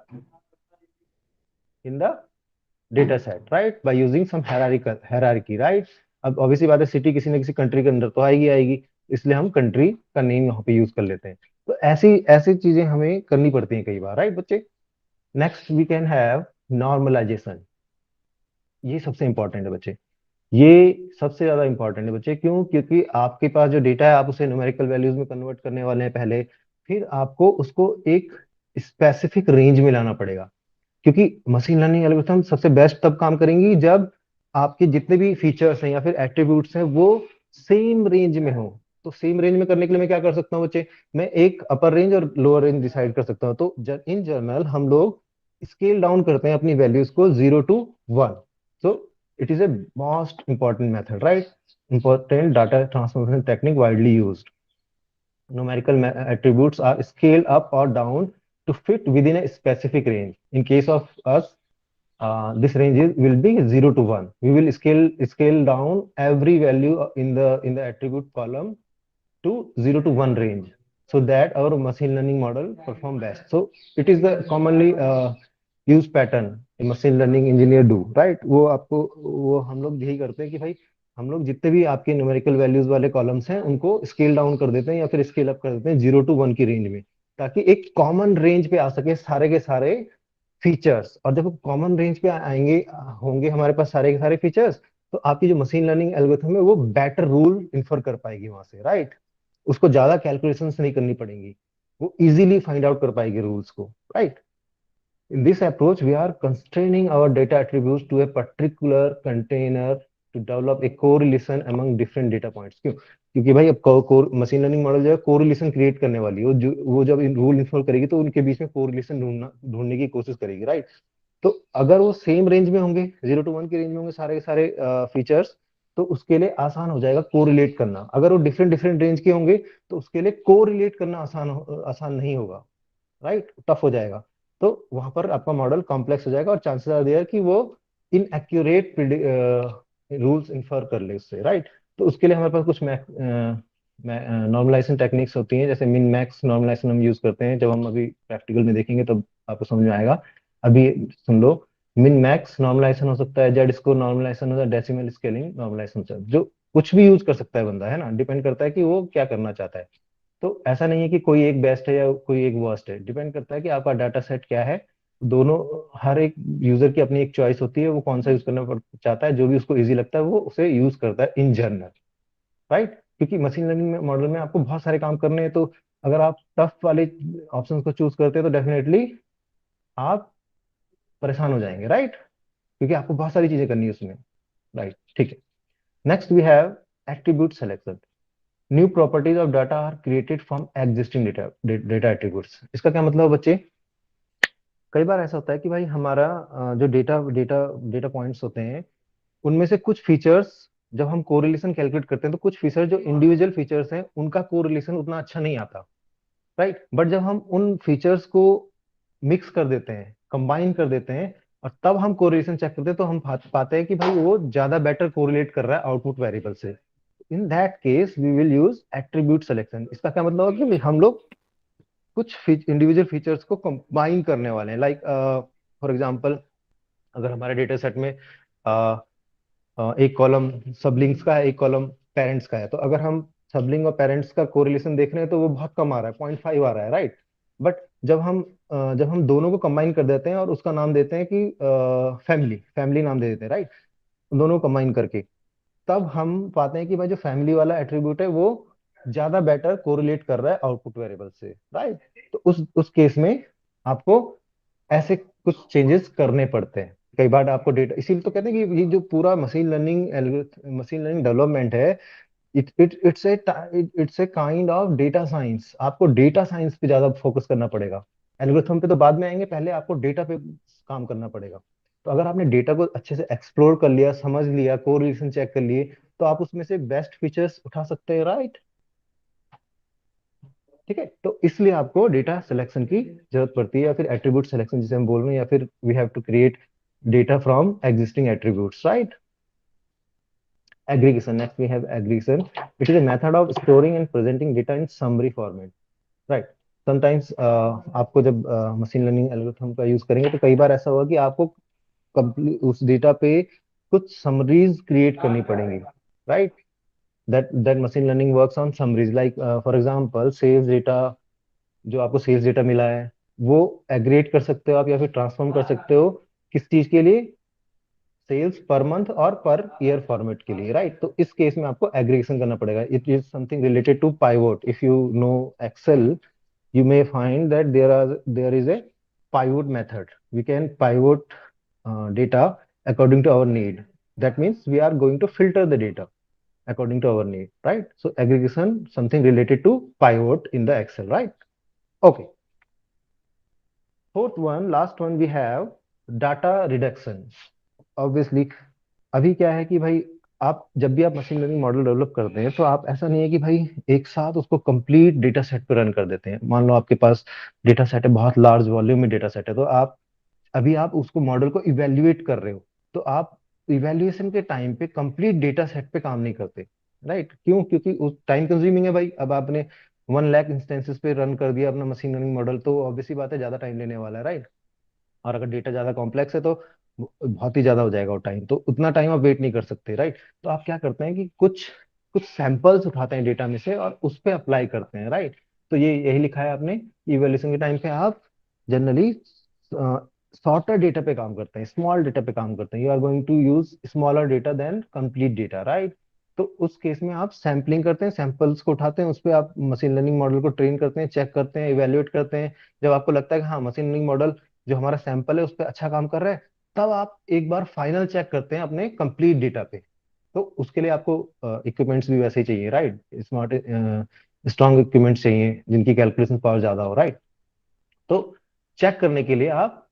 data set, right, by using some hierarchy, right. अब ऑब्वियसली बात है, city किसी न किसी country के अंदर तो आएगी आएगी, इसलिए हम कंट्री का नेम यहाँ पे यूज कर लेते हैं। तो ऐसी ऐसी चीजें हमें करनी पड़ती हैं कई बार, राइट बच्चे। Next we can have normalization. ये सबसे इंपॉर्टेंट है बच्चे, ये सबसे ज्यादा इंपॉर्टेंट है बच्चे। क्यों? क्योंकि आपके पास जो डेटा है आप उसे न्यूमेरिकल वैल्यूज में कन्वर्ट करने वाले हैं पहले, फिर आपको उसको एक स्पेसिफिक रेंज में लाना पड़ेगा। क्योंकि मशीन लर्निंग एल्गोरिथम सबसे बेस्ट तब काम करेंगी जब आपके जितने भी फीचर्स हैं या फिर एट्रीब्यूट्स हैं वो सेम रेंज में हो। तो सेम रेंज में करने के लिए मैं क्या कर सकता हूँ बच्चे, मैं एक अपर रेंज और लोअर रेंज डिसाइड कर सकता हूँ। तो इन जनरल हम लोग स्केल डाउन करते हैं अपनी वैल्यूज को 0 to 1। So it is a most important method, right, important data transformation technique widely used. Numerical attributes are scaled up or down to fit within a specific range. In case of us, this range will be 0 to 1. We will scale down every value in the attribute column to 0 to 1 range, so that our machine learning model perform best. So it is the commonly used pattern a machine learning engineer do, right। वो हम लोग यही करते हैं कि भाई हम लोग जितने भी आपके न्यूमेरिकल वैल्यूज वाले कॉलम्स हैं उनको स्केल डाउन कर देते हैं या फिर स्केल अप कर देते हैं 0 to 1 की रेंज में, ताकि एक कॉमन रेंज पे आ सके सारे के सारे फीचर्स। और जब कॉमन रेंज पे आएंगे, होंगे हमारे पास सारे के सारे फीचर्स, तो आपकी जो मशीन लर्निंग एल्गोरिथम है वो बेटर रूल इन्फर कर पाएगी वहां से, राइट। उसको ज्यादा कैलकुलेशंस नहीं करनी पड़ेंगी, वो इजीली फाइंड आउट कर पाएगी रूल्स को, right. In this approach, we are constraining our data attributes to a particular container to develop a correlation among different data points। क्यों? क्योंकि भाई अब मशीन लर्निंग मॉडल जो है कोरिलेशन क्रिएट करने वाली है, वो जब रूल इन्फॉर्म करेगी तो उनके बीच में कोरिलेशन ढूंढने की कोशिश करेगी, राइट। तो अगर वो सेम रेंज में होंगे, 0 to 1 की रेंज में होंगे सारे के सारे फीचर्स, तो उसके लिए आसान हो जाएगा कोरिलेट करना। अगर वो डिफरेंट डिफरेंट रेंज के होंगे तो उसके लिए कोरिलेट करना आसान नहीं होगा, राइट, टफ हो जाएगा। तो वहां पर आपका मॉडल कॉम्प्लेक्स हो जाएगा और चांसेस आर देयर कि वो इनएक्यूरेट रूल्स इन्फर कर ले उससे, राइट। तो उसके लिए हमारे पास कुछ नॉर्मलाइजेशन टेक्निक्स होती हैं, जैसे मिन मैक्स नॉर्मलाइजेशन हम यूज करते हैं। जब हम अभी प्रैक्टिकल में देखेंगे तब आपको समझ में आएगा, अभी सुन लो। मिन मैक्स नॉर्मलाइजेशन हो सकता है, जेड स्कोर नॉर्मलाइजेशन होता है, डेसिमल स्केलिंग नॉर्मलाइजेशन होता है। जो कुछ भी यूज कर सकता है बंदा, है ना, डिपेंड करता है कि वो क्या करना चाहता है। तो ऐसा नहीं है कि कोई एक बेस्ट है या कोई एक वर्स्ट है, डिपेंड करता है कि आपका डाटा सेट क्या है। दोनों, हर एक यूजर की अपनी एक चॉइस होती है, वो कौन सा यूज करना चाहता है, जो भी उसको इजी लगता है वो उसे यूज करता है इन जनरल, राइट। क्योंकि मशीन लर्निंग में मॉडल में आपको बहुत सारे काम करने हैं, तो अगर आप टफ वाले ऑप्शंस को चूज करते हैं तो डेफिनेटली आप परेशान हो जाएंगे, राइट, क्योंकि आपको बहुत सारी चीजें करनी है उसमें, राइट, ठीक है। Next we have attribute selection. New properties of data are created from existing data data attributes. इसका क्या मतलब है बच्चे? कई बार ऐसा होता है कि भाई हमारा जो डेटा डेटा डेटा पॉइंट्स होते हैं, उनमें से कुछ फीचर्स जब हम कोरिलेशन कैलकुलेट करते हैं तो कुछ फीचर जो इंडिविजुअल फीचर्स हैं उनका कोरिलेशन उतना अच्छा नहीं आता, राइट। बट जब हम उन फीचर्स को मिक्स कर देते हैं, कंबाइन कर देते हैं, और तब हम कोरिलेशन चेक करते हैं, तो हम पाते हैं कि भाई वो ज्यादा बेटर कोरिलेट कर रहा है आउटपुट वेरिएबल से। In that case we will use attribute selection. इसका क्या मतलब है कि हम लोग कुछ इंडिविजुअल फीचर्स को कंबाइन करने वाले हैं। लाइक फॉर एग्जांपल, अगर हमारे डेटा सेट में एक कॉलम सबलिंग्स का है, एक कॉलम पेरेंट्स का है, तो अगर हम सबलिंग और पेरेंट्स का कोरिलेशन देख रहे हैं तो वो बहुत कम आ रहा है, 0.5 आ रहा है, राइट। बट जब हम दोनों को कंबाइन कर देते हैं और उसका नाम देते हैं कि फैमिली फैमिली नाम दे देते हैं, राइट, दोनों कंबाइन करके, तब हम पाते हैं कि भाई जो फैमिली वाला एट्रीब्यूट है वो ज्यादा बेटर कोरिलेट कर रहा है आउटपुट वेरिएबल से, राइट। तो उस केस में आपको ऐसे कुछ चेंजेस करने पड़ते हैं। कई बार आपको डेटा, इसीलिए तो कहते हैं कि ये जो पूरा मशीन लर्निंग डेवलपमेंट है, it's a kind of data science. आपको डेटा साइंस पे ज्यादा फोकस करना पड़ेगा। एल्गोरिथम पे तो बाद में आएंगे, पहले आपको डेटा पे काम करना पड़ेगा। तो अगर आपने डेटा को अच्छे से एक्सप्लोर कर लिया, समझ लिया, कोरिलेशन चेक कर लिए, तो आप उसमें से बेस्ट फीचर्स उठा सकते हैं, राइट। ठीक है, तो इसलिए आपको डेटा सिलेक्शन की जरूरत पड़ती है, या फिर एट्रीब्यूट सिलेक्शन जिसे हम बोल रहे हैं, या फिर we have to create data from existing attributes, right. Aggregation, next we have aggregation. It is a method of storing and presenting data in summary format, right? Sometimes आपको जब मशीन लर्निंग एल्गोरिथम का use करेंगे तो कई बार ऐसा होगा कि आपको कंप्लीट उस डेटा पे कुछ समरीज क्रिएट करनी पड़ेंगी, right. That machine learning works on summaries. Like for example, sales data, जो आपको सेल्स डेटा मिला है, वो एग्रीगेट कर सकते हो आप, या फिर ट्रांसफॉर्म कर सकते हो किस चीज के लिए? सेल्स पर मंथ और पर ईयर फॉर्मेट के लिए, राइट। तो इस केस में आपको एग्रीगेशन करना पड़ेगा। It is something related to pivot. If you know Excel, you may find that there is a pivot method. We can pivot data according to our need. That means we are going to filter the data according to our need, right? So aggregation, something related to pivot in the Excel, right? Okay. Fourth one, last one, we have data reduction. Obviously, अभी क्या है कि भाई, आप जब भी आप machine learning model develop करते हैं तो आप, ऐसा नहीं है कि भाई एक साथ उसको कंप्लीट डेटा सेट पे रन कर देते हैं। मान लो आपके पास डेटा सेट है, बहुत लार्ज वॉल्यूम में डेटा सेट है, तो आप उसको मॉडल को इवेल्युएट कर रहे हो, तो आप इवेल्युएशन के टाइम पे कंप्लीट डेटा सेट पे काम नहीं करते, राइट। क्यों? क्योंकि उस टाइम कंज्यूमिंग है भाई। अब आपने 1 लाख इंस्टेंसेस पे रन कर दिया अपना मशीन लर्निंग मॉडल, तो ऑब्वियसली बात है ज्यादा टाइम लेने वाला है, राइट। और अगर डेटा ज्यादा कॉम्प्लेक्स है तो बहुत ही ज्यादा हो जाएगा वो टाइम, तो उतना टाइम आप वेट नहीं कर सकते, राइट। तो आप क्या करते हैं कि कुछ कुछ सैंपल्स उठाते हैं डेटा में से और उस पे अप्लाई करते हैं, राइट। तो ये यही लिखा है आपने, इवैल्यूएशन के टाइम पे आप जनरली शॉर्टर डेटा पे काम करते हैं, स्मॉल डेटा पे काम करते हैं। You are going to use smaller data than complete data, right. तो उस केस में आप सैम्पलिंग करते हैं, सैंपल्स को उठाते हैं, उस पर आप मशीन लर्निंग मॉडल को ट्रेन करते हैं, चेक करते हैं, इवेल्युएट करते हैं। जब आपको लगता है कि हाँ, मशीन लर्निंग मॉडल जो हमारा सैंपल है उस पर अच्छा काम कर रहा है, तब आप एक बार फाइनल चेक करते हैं अपने कंप्लीट डेटा पे। तो उसके लिए आपको इक्विपमेंट्स भी वैसे ही चाहिए, राइट। स्मार्ट स्ट्रॉन्ग इक्विपमेंट्स चाहिए जिनकी कैलकुलेशन पावर ज्यादा हो, राइट। तो चेक करने के लिए आप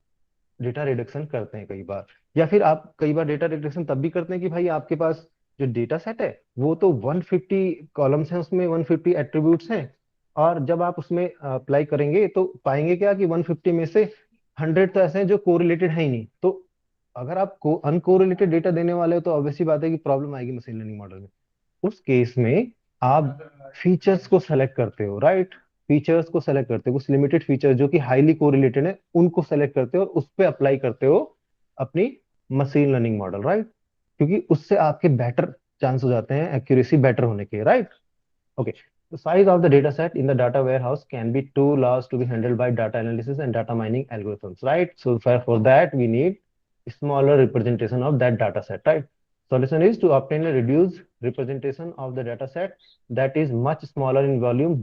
डेटा रिडक्शन करते हैं कई बार। या फिर आप कई बार डेटा रिडक्शन तब भी करते हैं कि भाई आपके पास जो डेटा सेट है वो तो 150 कॉलम्स हैं, उसमें 150 एट्रीब्यूट्स हैं, और जब आप उसमें अप्लाई करेंगे तो पाएंगे क्या कि 150 में से 100 तो ऐसे हैं जो कोरिलेटेड है ही नहीं। तो अगर आप अनकोरिलेटेड डेटा देने वाले हो तो ऑब्वियसली बात है कि प्रॉब्लम आएगी मशीन लर्निंग मॉडल में। उस केस में आप फीचर्स को सेलेक्ट करते हो, राइट। फीचर्स को सेलेक्ट करते हो, कुछ लिमिटेड फीचर जो कि हाईली कोरिलेटेड है उनको सेलेक्ट करते हो और उस पर अप्लाई करते हो अपनी मशीन लर्निंग मॉडल, राइट। क्योंकि उससे आपके बेटर चांस हो जाते हैं एक्यूरेसी बेटर होने के, right. Okay. The size of the data set in the data warehouse can be too large to be handled by data analysis and data mining algorithms, right? So for that, we need smaller representation of that data set, right? Solution is to obtain a reduced representation of the data set that is much smaller in volume,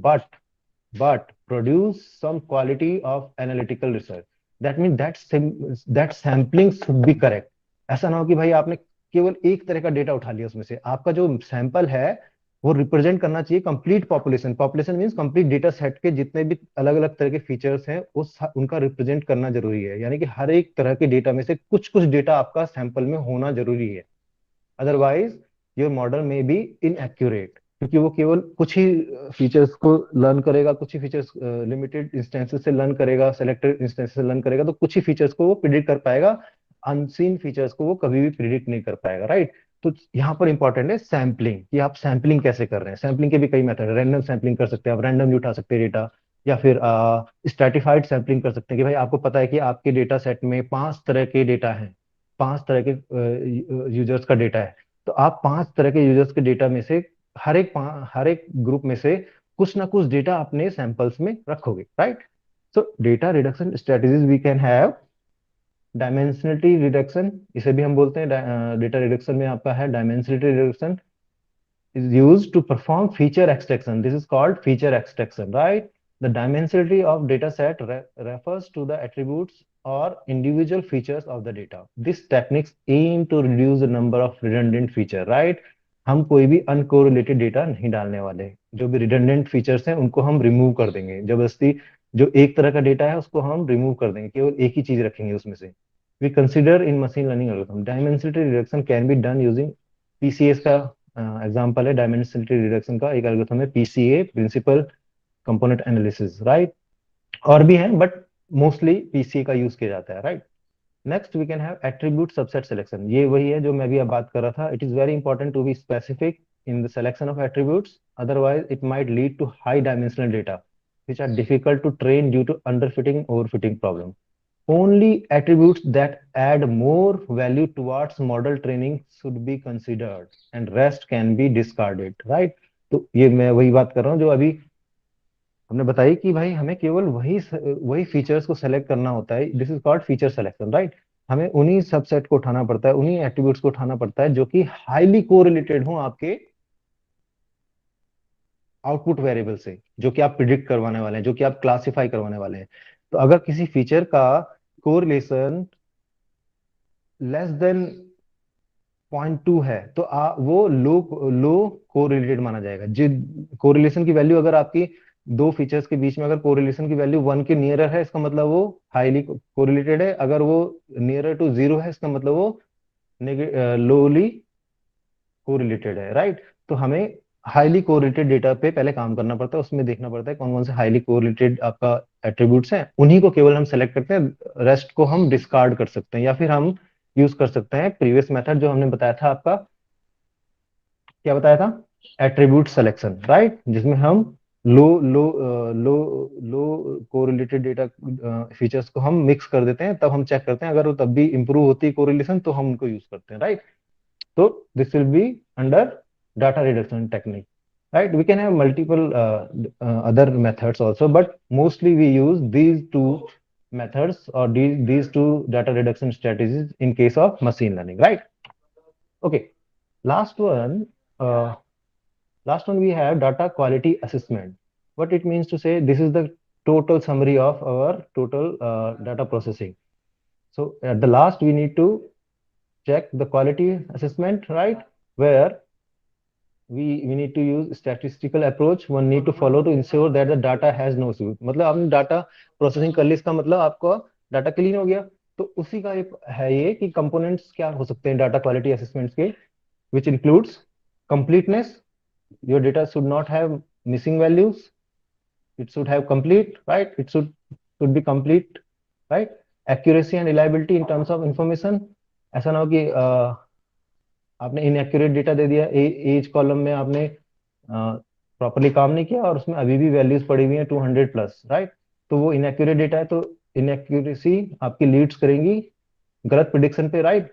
but produce some quality of analytical research. That means that sampling should be correct. ऐसा ना हो कि भाई आपने केवल एक तरह का डेटा उठा लिया, उसमें से आपका जो सैंपल है वो रिप्रेजेंट करना चाहिए complete population. Population means complete data set के जितने भी अलग अलग तरह के फीचर्स हैं उनका रिप्रेजेंट करना जरूरी है, यानी कि हर एक तरह के डेटा में से कुछ कुछ डेटा आपका सैंपल में होना जरूरी है। अदरवाइज योर मॉडल में बी इनएक्यूरेट, क्योंकि वो केवल कुछ ही फीचर्स को लर्न करेगा, कुछ ही फीचर्स लिमिटेड इंस्टेंसेस से लर्न करेगा, सेलेक्टेड इंस्टेंसेस से लर्न करेगा, तो कुछ ही फीचर्स को वो प्रिडिक्ट कर पाएगा, अनसीन फीचर्स को वो कभी भी प्रिडिक्ट नहीं कर पाएगा, राइट। तो यहाँ पर इंपॉर्टेंट है सैम्पलिंग, कि आप सैम्पलिंग कैसे कर रहे हैं। सैम्पलिंग के भी कई मेथड है। रैंडम सैम्पलिंग कर सकते हैं, आप रैंडमली उठा सकते हैं डेटा, या फिर स्ट्रेटिफाइड सैम्पलिंग कर सकते हैं, कि भाई आपको पता है कि आपके डेटा सेट में 5 तरह के डेटा हैं, 5 तरह के यूजर्स का डेटा है। तो आप 5 तरह के यूजर्स के डेटा में से हर एक ग्रुप में से कुछ ना कुछ डेटा अपने सैंपल्स में रखोगे, right. So data reduction strategies we can have dimensionality reduction, इसे भी हम बोलते हैं डेटा रिडक्शन में आपका है dimensionality reduction is used to perform feature extraction. This is called feature extraction, right? The dimensionality of data set refers to the attributes or individual features of the data. This techniques aim to reduce the number of redundant feature, right? हम कोई भी uncorrelated data नहीं डालने वाले। जो भी redundant features हैं उनको हम रिमूव कर देंगे जबरदस्ती। जो एक तरह का डेटा है उसको हम रिमूव कर देंगे, केवल एक ही चीज रखेंगे उसमें से। We consider in machine learning algorithm dimensionality reduction can be done using PCS का एग्जाम्पल है डायमेंशनलिटी रिडक्शन का, एक एल्गोरिथम है PCA, principal component analysis, right. और भी हैं बट मोस्टली पीसीए का यूज किया जाता है, राइट। Next we can have attribute subset selection. ये वही है जो मैं भी अब बात कर रहा था। It is very important to be specific in the selection of attributes, otherwise it might lead to high dimensional data which are difficult to train due to underfitting overfitting problem. Only attributes that add more value towards model training should be considered and rest can be discarded, right? तो ये मैं वही बात कर रहा हूँ जो अभी हमने बताई कि भाई हमें केवल वही फीचर्स को सेलेक्ट करना होता है। This is called feature selection, right. हमें उन्हीं सबसेट को उठाना पड़ता है, उन्हीं एट्रीब्यूट्स को उठाना पड़ता है जो कि हाईली कोरिलेटेड हो आपके आउटपुट वेरिएबल से, जो कि आप प्रिडिक्ट करवाने वाले हैं, जो कि आप क्लासिफाई करवाने वाले हैं। तो अगर किसी फीचर का कोरिलेशन लेस देन 0.2 है तो वो लो कोरिलेटेड माना जाएगा। जो कोरिलेशन की वैल्यू अगर आपकी दो फीचर्स के बीच में अगर कोरिलेशन की वैल्यू 1 के नियरर है, इसका मतलब वो हाईली कोरिलेटेड है। अगर वो नियरर टू 0 है, इसका मतलब वो लोली कोरिलेटेड है, राइट। तो हमें हाईली कोरिलेटेड डेटा पे पहले काम करना पड़ता है, उसमें देखना पड़ता है कौन कौन से हाईली कोरिलेटेड आपका एट्रीब्यूट्स हैं, उन्हीं को केवल हम सेलेक्ट करते हैं, रेस्ट को हम डिस्कार्ड कर सकते हैं, या फिर हम यूज कर सकते हैं प्रीवियस मेथड जो हमने बताया था आपका, क्या बताया था, एट्रीब्यूट सिलेक्शन, राइट, जिसमें हम लो लो लो लो कोरिलेटेड डेटा फीचर्स को हम मिक्स कर देते हैं, तब हम चेक करते हैं, अगर वो तब भी इंप्रूव होती है कोरिलेशन तो हम उनको यूज करते हैं, right. So this will be under data reduction technique, right? We can have multiple other methods also, but mostly we use these two methods or these two data reduction strategies in case of machine learning, right? Okay, last one. Last one we have data quality assessment. What it means to say, this is the total summary of our total data processing. So at the last we need to check the quality assessment, right? Where we need to use statistical approach one need to follow to ensure that the data has no issue। मतलब आपने data processing कर ली, इसका मतलब आपका data clean हो गया। तो उसी का एक है ये कि कंपोनेंट्स क्या हो सकते हैं डाटा क्वालिटी असेसमेंट्स के, which includes completeness, your data should not have missing values, it should have complete, right, it should be complete, right, accuracy and reliability in terms of information। ऐसा ना हो कि आपने इनएक्यूरेट डेटा दे दिया, as column में आपने properly काम नहीं किया और उसमें अभी भी वैल्यूज पड़ी हुई हैं 200+, राइट। तो वो इनएक्यूरेट डेटा है, तो इनएक्यूरेसी आपकी लीड्स करेंगी गलत प्रिडिक्शन पे, राइट।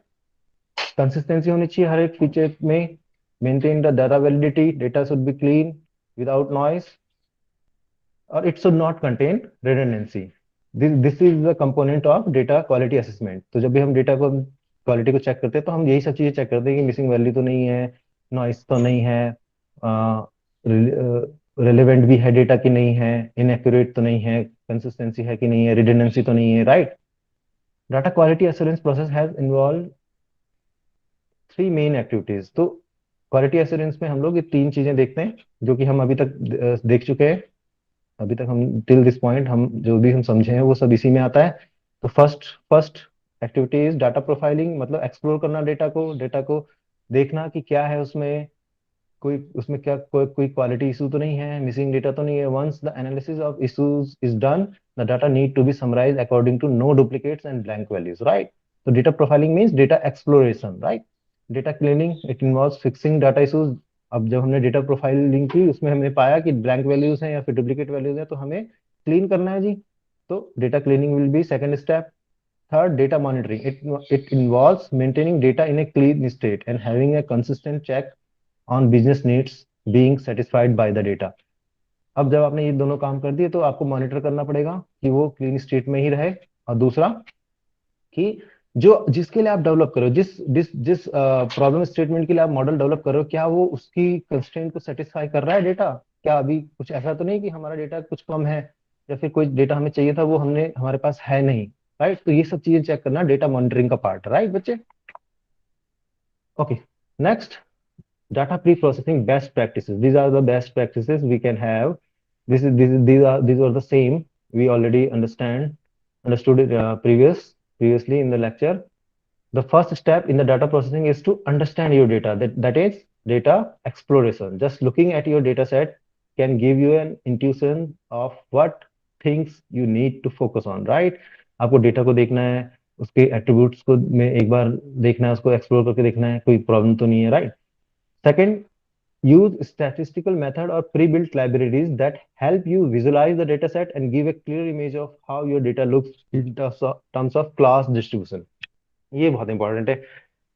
कंसिस्टेंसी होनी चाहिए हर एक फीचर में, maintain the data validity, data should be clean without noise, और it should not contain redundancy. This is the component of data quality assessment. तो जब भी हम डेटा को क्वालिटी को चेक करते हैं तो हम यही सब चीजें चेक करते हैं कि मिसिंग वैल्यू तो नहीं है, नॉइस तो नहीं है, रिलेवेंट भी है डेटा की नहीं है, इनएक्यूरेट तो नहीं है, कंसिस्टेंसी है कि नहीं है, रिडंडेंसी तो नहीं है, right. Data quality assurance process has involve 3 main activities. तो क्वालिटी एश्योरेंस में हम लोग ये तीन चीजें देखते हैं, जो कि हम अभी तक देख चुके हैं। अभी तक हम टिल दिस पॉइंट हम जो भी हम समझे हैं वो सब इसी में आता है। तो first first activity is data profiling, मतलब एक्सप्लोर करना डेटा को देखना कि क्या है उसमें, कोई उसमें क्या कोई क्वालिटी इशू तो नहीं है, मिसिंग डेटा तो नहीं है। Once the analysis of issues is done, the data need to be summarise according to no duplicates and blank values, right. तो data profiling means data exploration, right. Data cleaning it involves fixing data issues. अब जब हमने data profiling की उसमें हमने पाया कि blank values हैं या फिर डुप्लीकेट वैल्यूज हैं, तो हमें क्लीन करना है जी। तो data cleaning will be second step. Third, data monitoring. It involves maintaining data in a clean state and having a consistent check on business needs being satisfied by the data. अब जब आपने ये दोनों काम कर दिए तो आपको मॉनिटर करना पड़ेगा कि वो क्लीन स्टेट में ही रहे। और दूसरा कि जो जिसके लिए आप डेवलप करो, जिस जिस जिस प्रॉब्लम स्टेटमेंट के लिए आप मॉडल डेवलप करो, क्या वो उसकी कंस्ट्रेंट को सेटिस्फाई कर रहा है डेटा। क्या अभी कुछ ऐसा तो नहीं कि हमारा डेटा कुछ कम है, या फिर कोई डेटा हमें चाहिए था वो हमने हमारे पास है नहीं, राइट। तो ये सब चीजें चेक करना डेटा मॉनिटरिंग का पार्ट, राइट बच्चे। Okay, next, data pre-processing best practices. These are the best practices we can have. These are the same we already understood it previously in the lecture. The first step in the data processing is to understand your data. That is data exploration. Just looking at your data set can give you an intuition of what things you need to focus on, right? आपको data को देखना है, उसके attributes को में एक बार देखना है, उसको एक्सप्लोर करके देखना है कोई प्रॉब्लम तो नहीं है, right. Second, use statistical method or pre-built libraries that help you visualize the data set and give a clear image of how your data looks in terms of class distribution. ये बहुत important है,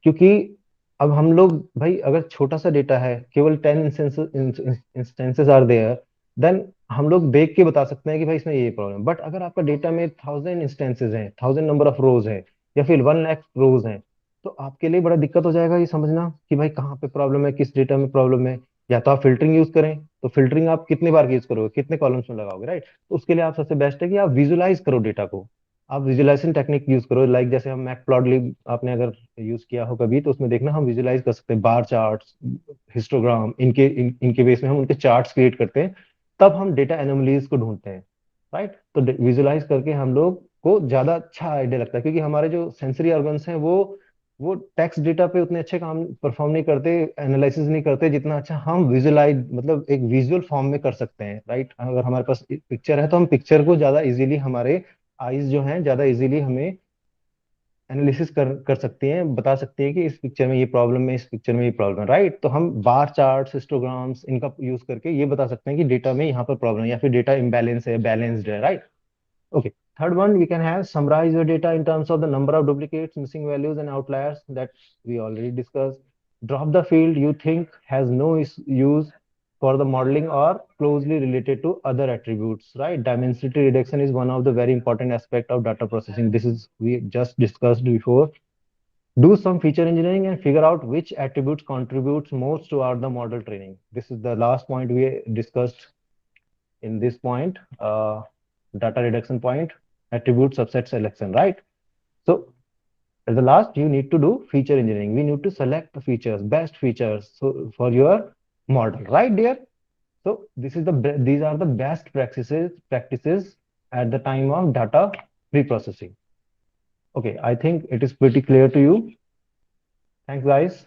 क्योंकि अब हम लोग भाई अगर छोटा सा डेटा है, केवल 10 इंस्टेंसेस आर देयर, देन हम लोग देख के बता सकते हैं कि भाई इसमें ये प्रॉब्लम। बट अगर आपका डेटा में 1000 इंस्टेंसेस हैं, 1000 नंबर ऑफ रोज हैं, या फिर 1 लाख रोज हैं, तो आपके लिए बड़ा दिक्कत हो जाएगा ये समझना कि भाई कहाँ पे प्रॉब्लम है, किस डेटा में प्रॉब्लम है। या तो आप फिल्टरिंग यूज करें, तो फिल्टरिंग आप कितने बार यूज करोगे, कितने कॉलम्स में लगाओगे, राइट। तो उसके लिए आप सबसे बेस्ट है कि आप विजुलाइज करो डेटा को। आप विजुलाइजेशन टेक्निक यूज करो, लाइक जैसे हम मैटप्लॉटलिब आपने अगर यूज किया हो कभी, तो उसमें देखना हम विजुलाइज कर सकते हैं बार चार्ट्स, हिस्टोग्राम, इनके बेस में हम उनके चार्ट्स क्रिएट करते हैं। तब हम डेटा एनोमलीज को ढूंढते हैं, राइट। तो विजुलाइज करके हम लोग को ज्यादा अच्छा आइडिया लगता है, क्योंकि हमारे जो सेंसरी ऑर्गन्स हैं वो टेक्स्ट डेटा पे उतने अच्छे काम परफॉर्म नहीं करते, एनालिसिस नहीं करते जितना अच्छा हम विजुलाइज मतलब एक विजुअल फॉर्म में कर सकते हैं, राइट। अगर हमारे पास पिक्चर है तो हम पिक्चर को ज्यादा इजीली, हमारे आईज जो हैं ज्यादा इजीली हमें एनालिसिस कर सकती हैं, बता सकती है कि इस पिक्चर में ये प्रॉब्लम है, इस पिक्चर में ये प्रॉब्लम है, राइट। तो हम बार चार्ट्स, हिस्टोग्राम्स इनका यूज करके ये बता सकते हैं कि डेटा में यहाँ पर प्रॉब्लम है या फिर डेटा इम्बैलेंस है, बैलेंस्ड है, right. Okay. Third one, we can have summarize your data in terms of the number of duplicates, missing values, and outliers that we already discussed. Drop the field you think has no use for the modeling or closely related to other attributes, right? Dimensity reduction is one of the very important aspect of data processing. This is we just discussed before. Do some feature engineering and figure out which attributes contributes most toward the model training. This is the last point we discussed in this point, data reduction point, attribute subset selection, right? So at the last, you need to do feature engineering. We need to select the features, best features, so for your model, right, dear? So these are the best practices at the time of data pre-processing. Okay, I think it is pretty clear to you. Thanks, guys.